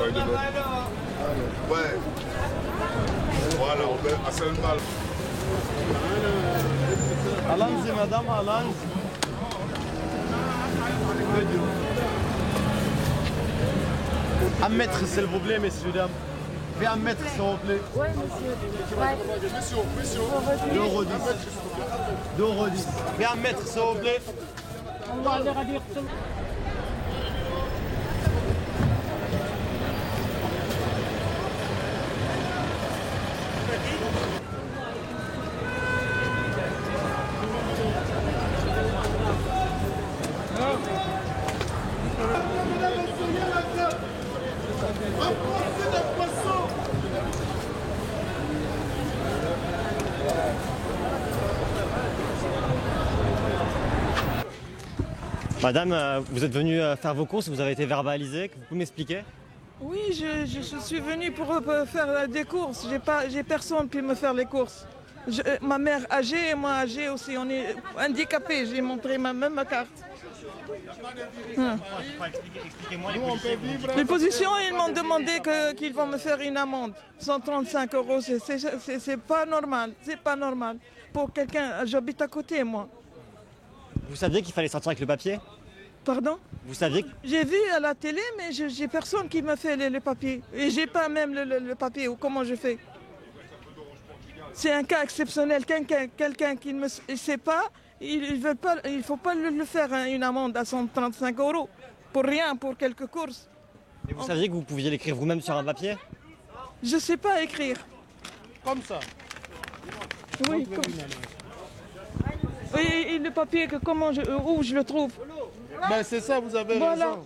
Ouais. Voilà, on met à Saint-Mal. Allons-y, madame, allons-y. Un mètre, s'il vous plaît, messieurs, dames. Fais un mètre, s'il vous plaît. Oui, monsieur. Ouais. Monsieur. 2 euros 10. 2 euros 10. Fais un mètre, s'il vous plaît. Madame, vous êtes venue faire vos courses, vous avez été verbalisée, vous pouvez m'expliquer? Oui, je suis venue pour faire des courses. J'ai personne qui me faire les courses. Ma mère âgée et moi âgée aussi, on est handicapés. J'ai montré même ma carte. Expliquez-moi Les positions, ils m'ont demandé qu'ils vont me faire une amende. 135 euros, c'est pas normal. C'est pas normal. Pour quelqu'un, j'habite à côté, moi. Vous saviez qu'il fallait sortir avec le papier? Pardon? Vous saviez que... J'ai vu à la télé, mais j'ai personne qui me fait les papiers. Et j'ai pas même le papier. Ou comment je fais? C'est un cas exceptionnel. Quelqu'un qui ne sait pas, il ne faut pas le faire une amende à 135 euros. Pour rien, pour quelques courses. Et vous saviez que vous pouviez l'écrire vous-même sur un papier? Je ne sais pas écrire. Comme ça. Oui, et le papier, où je le trouve? Ben c'est ça, vous avez Voilà. raison.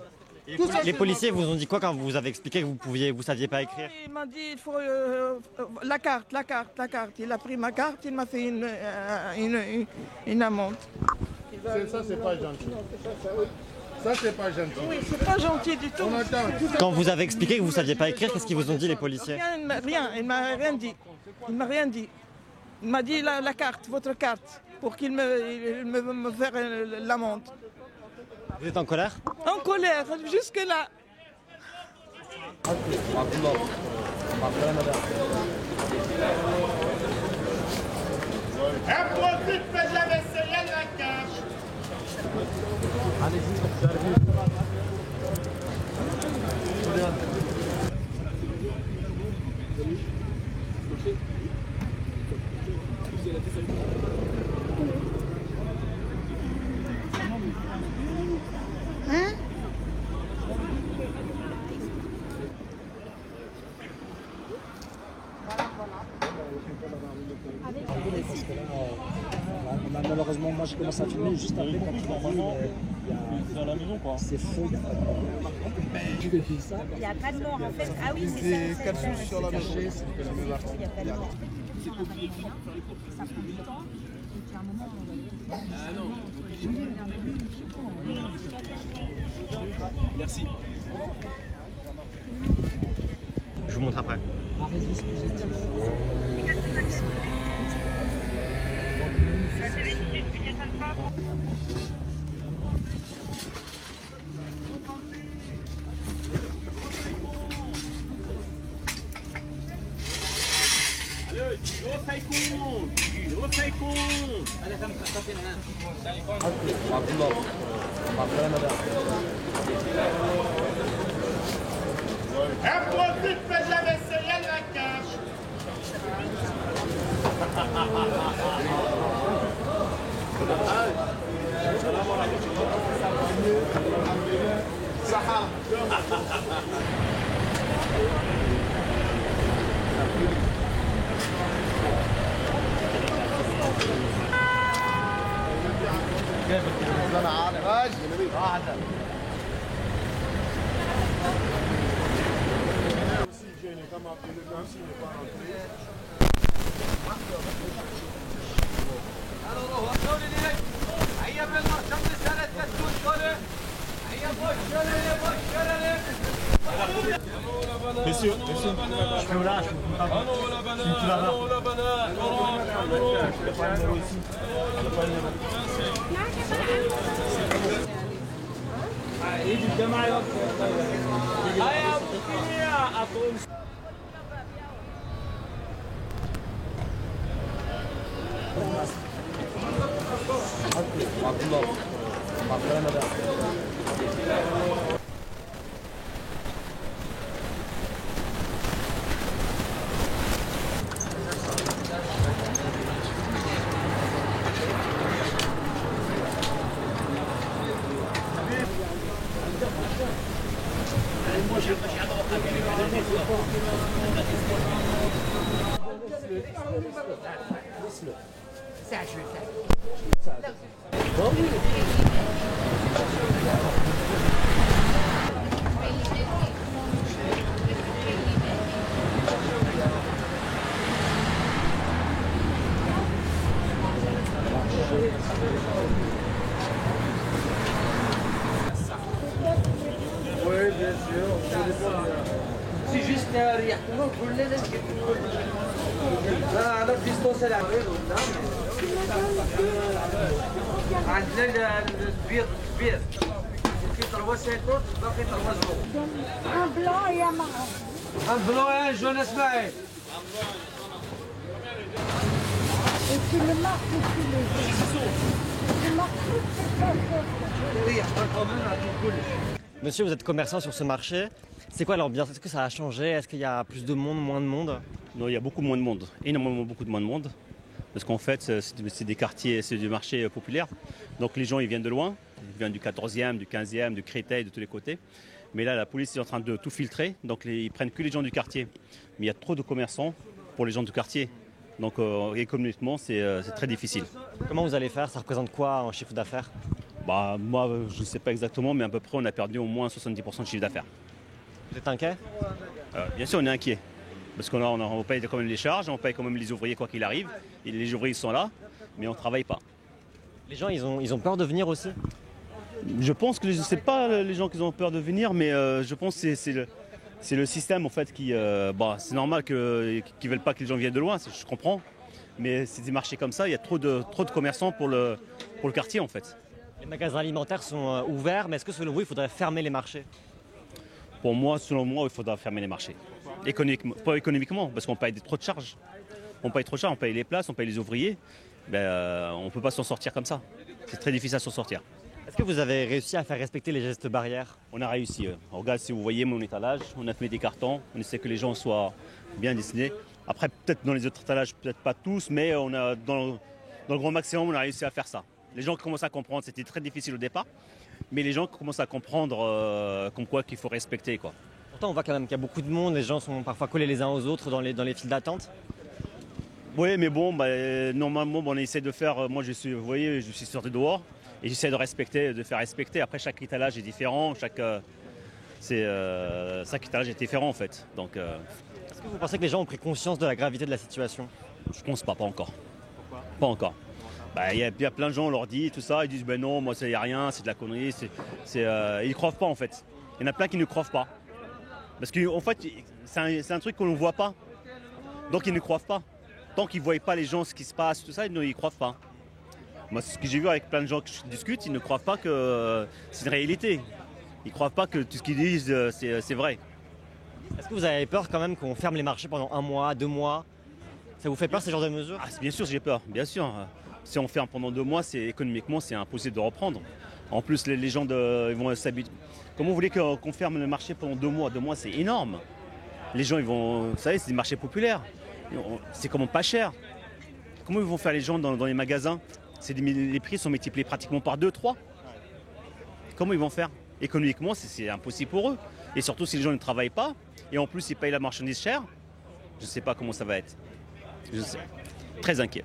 Et les policiers vous ont dit quoi quand vous avez expliqué que vous saviez pas écrire? Il m'a dit il faut la carte. Il a pris ma carte, il m'a fait une amende. Ça, c'est pas gentil. Ça, c'est pas gentil. Oui, c'est pas gentil du tout. On attend. Quand vous avez expliqué que vous saviez pas écrire, qu'est-ce qu'ils vous ont dit les policiers? Rien, il m'a rien dit. Il m'a rien dit. Il m'a dit la carte, votre carte, pour qu'il me fasse l'amende. Vous êtes en colère? En colère, jusque-là. Impossible que j'avais essayé la cache. Malheureusement, moi je commence à filmer juste après quand tu normalement C'est à la maison, quoi. c'est faux, il n'y a pas de mort. Il n'y a pas de mort en fait. Ah oui, c'est ça. 4 sous sur la maison. Il n'y a pas de mort. Ça prend du temps. Et puis à un moment, Merci. Je vous montre après. Impossible que j'avais essayé la cache. انا عارف واحده Messieurs, Je suis là, je suis tout là-bas. C'est juste ريحتنا كل لازم لا انا ديستونس عندنا البيض كبير كي 3 باقي 3 jours Un blanc et un marron. un blanc et un jaune اسماعيل Et tu le marques aussi les autres. Tu marques toutes ces choses. Monsieur, vous êtes commerçant sur ce marché. C'est quoi l'ambiance? Est-ce que ça a changé? Est-ce qu'il y a plus de monde, moins de monde? Non, il y a beaucoup moins de monde, énormément beaucoup de moins de monde. Parce qu'en fait, c'est des quartiers, c'est du marché populaire. Donc les gens, ils viennent de loin. Ils viennent du 14e, du 15e, du Créteil, de tous les côtés. Mais là, la police est en train de tout filtrer. Donc ils prennent que les gens du quartier. Mais il y a trop de commerçants pour les gens du quartier. Donc économiquement, c'est très difficile. Comment vous allez faire? Ça représente quoi en chiffre d'affaires? Bah, moi, je ne sais pas exactement, mais à peu près, on a perdu au moins 70% de chiffre d'affaires. Vous êtes inquiet? Bien sûr, on est inquiet. Parce qu'on paye quand même les charges, on paye quand même les ouvriers quoi qu'il arrive. Et les ouvriers sont là, mais on ne travaille pas. Les gens, ils ont peur de venir aussi? Je pense que ce n'est pas les gens qui ont peur de venir, mais je pense que c'est le système en fait qui... c'est normal qu'ils ne veulent pas que les gens viennent de loin, je comprends. Mais c'est des marchés comme ça, il y a trop de commerçants pour le quartier en fait. Les magasins alimentaires sont ouverts, mais est-ce que selon vous, il faudrait fermer les marchés? Pour moi, selon moi, il faudra fermer les marchés. Pas économiquement, parce qu'on paye trop de charges. On paye trop de charges, on paye les places, on paye les ouvriers. On ne peut pas s'en sortir comme ça. C'est très difficile à s'en sortir. Est-ce que vous avez réussi à faire respecter les gestes barrières? On a réussi. Regarde, si vous voyez mon étalage, on a fait des cartons, on essaie que les gens soient bien dessinés. Après, peut-être dans les autres étalages, peut-être pas tous, mais on a, dans le grand maximum, on a réussi à faire ça. Les gens commencent à comprendre, c'était très difficile au départ, mais les gens commencent à comprendre comme quoi qu'il faut respecter, quoi. Pourtant, on voit quand même qu'il y a beaucoup de monde, les gens sont parfois collés les uns aux autres dans les files d'attente. Oui, mais bon, normalement, on essaie de faire, moi vous voyez, je suis sorti dehors et j'essaie de faire respecter. Après, chaque étalage est différent, chaque étalage est différent en fait. Donc, est-ce que vous pensez que les gens ont pris conscience de la gravité de la situation? Je pense pas encore. Pourquoi? Pas encore. Il y a plein de gens, on leur dit tout ça, ils disent non, moi ça y a rien, c'est de la connerie, ils ne croient pas en fait. Il y en a plein qui ne croient pas. Parce qu'en fait, c'est un truc qu'on ne voit pas. Donc ils ne croient pas. Tant qu'ils ne voient pas les gens, ce qui se passe, tout ça, ils ne croient pas. Moi, ce que j'ai vu avec plein de gens qui discutent, ils ne croient pas que c'est une réalité. Ils ne croient pas que tout ce qu'ils disent, c'est vrai. Est-ce que vous avez peur quand même qu'on ferme les marchés pendant 1 mois, 2 mois? Ça vous fait peur, ce genre de mesures? Bien sûr, j'ai peur, bien sûr. Si on ferme pendant 2 mois, économiquement, c'est impossible de reprendre. En plus, les gens ils vont s'habituer. Comment vous voulez qu'on ferme le marché pendant 2 mois? 2 mois, c'est énorme. Les gens, vous savez, c'est des marchés populaires. C'est comment pas cher. Comment ils vont faire les gens dans les magasins? Les prix sont multipliés pratiquement par 2, 3. Comment ils vont faire? Économiquement, c'est impossible pour eux. Et surtout si les gens ne travaillent pas, et en plus ils payent la marchandise chère, je ne sais pas comment ça va être. Je sais. Très inquiet.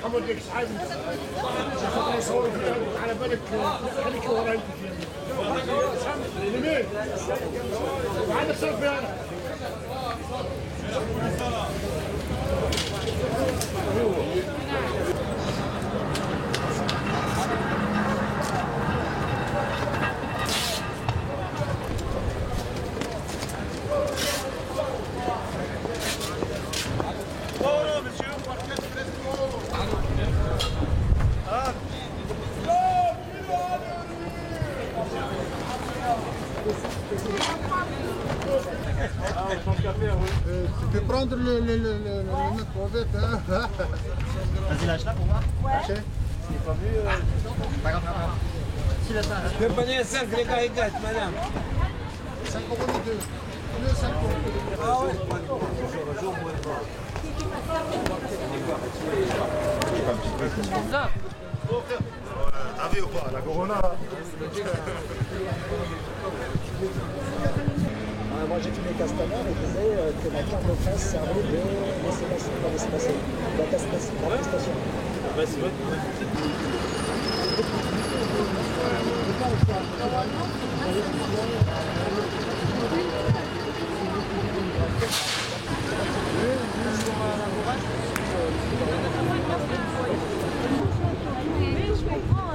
محمد لك صحابي نصور على بالك خليك وراي يمين وعندك صرف انا Tu peux prendre le mec pour vite, hein. Vas-y, lâche-la pour voir. Ouais. C'est pas vu. Pas grave, pas grave. Si, là, ça. Je peux pas 5 les caricates, madame. 5 euros les deux. Le 5 euros. Ah ouais. T'as vu ou pas, la Corona? Moi j'ai fait des castanards et disais que la carte de presse servait de laisser-passer. L'attestation.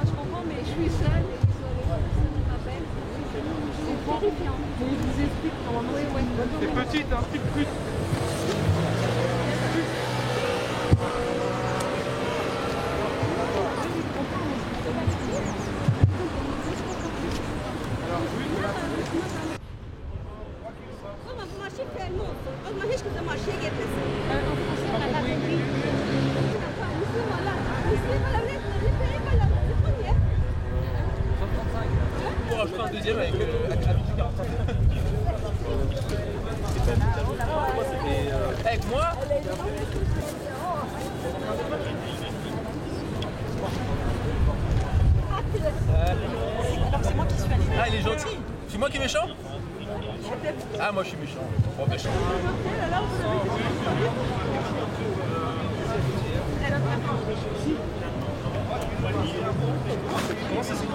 Je comprends, mais je suis seule. C'est terrifiant. Je vous explique normalement. C'est petite, hein, petite pute. Je fais un deuxième avec avec moi. C'est moi qui suis allée. Ah, il est gentil. C'est moi qui est méchant? Ah, moi je suis méchant. Bon, méchant. Comment ça s'écrit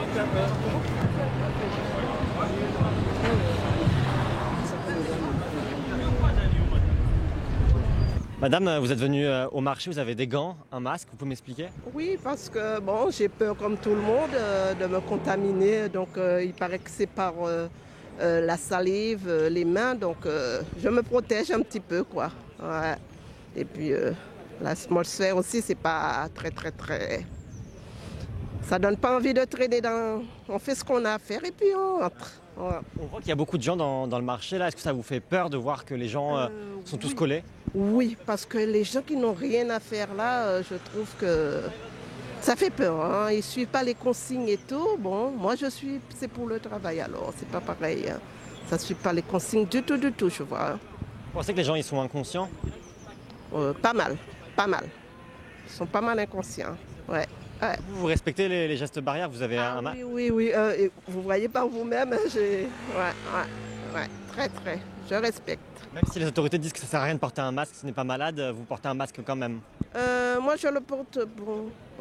Madame, vous êtes venue au marché, vous avez des gants, un masque, vous pouvez m'expliquer? Oui, parce que bon, j'ai peur comme tout le monde de me contaminer. Donc il paraît que c'est par la salive, les mains. Donc je me protège un petit peu, quoi. Ouais. Et puis l'atmosphère aussi, c'est pas très... Ça donne pas envie de traîner dans... On fait ce qu'on a à faire et puis on entre. Ouais. On voit qu'il y a beaucoup de gens dans le marché là. Est-ce que ça vous fait peur de voir que les gens sont tous collés? Oui, parce que les gens qui n'ont rien à faire là, je trouve que ça fait peur. Hein. Ils ne suivent pas les consignes et tout. Bon, moi c'est pour le travail alors, c'est pas pareil. Hein. Ça ne suit pas les consignes du tout, je vois. Hein. Vous pensez que les gens ils sont inconscients? Pas mal. Ils sont pas mal inconscients. Ouais. Ouais. Vous respectez les gestes barrières, vous avez un masque? Oui. Vous voyez par vous-même, ouais, très. Je respecte. Même si les autorités disent que ça sert à rien de porter un masque, ce n'est pas malade, vous portez un masque quand même? Moi je le porte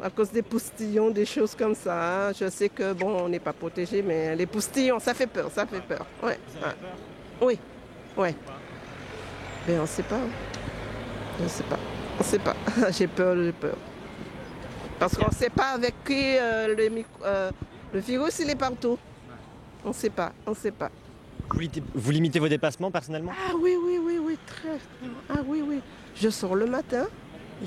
à cause des postillons, des choses comme ça. Hein. Je sais que on n'est pas protégé, mais les postillons, ça fait peur. Ouais. Oui. Mais on ne sait pas. On sait pas. J'ai peur. Parce qu'on ne sait pas avec qui le virus il est partout. On ne sait pas. Vous limitez vos déplacements personnellement? Ah oui, très. Ah oui. Je sors le matin,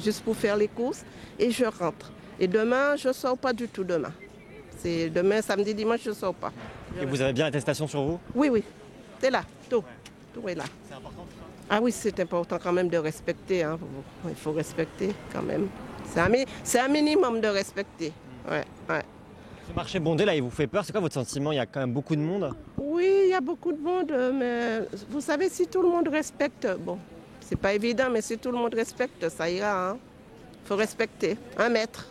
juste pour faire les courses, et je rentre. Et demain, je ne sors pas du tout demain. C'est demain, samedi, dimanche, je ne sors pas. Et vous avez bien l'attestation sur vous? Oui. C'est là, tout est là. C'est important tout ça? Ah oui, c'est important quand même de respecter. Hein. Il faut respecter quand même. C'est un minimum de respecter. Ouais. Ce marché bondé là, il vous fait peur? C'est quoi votre sentiment? Il y a quand même beaucoup de monde. Oui, il y a beaucoup de monde, mais vous savez, si tout le monde respecte, c'est pas évident, mais si tout le monde respecte, ça ira. Il faut respecter. 1 mètre.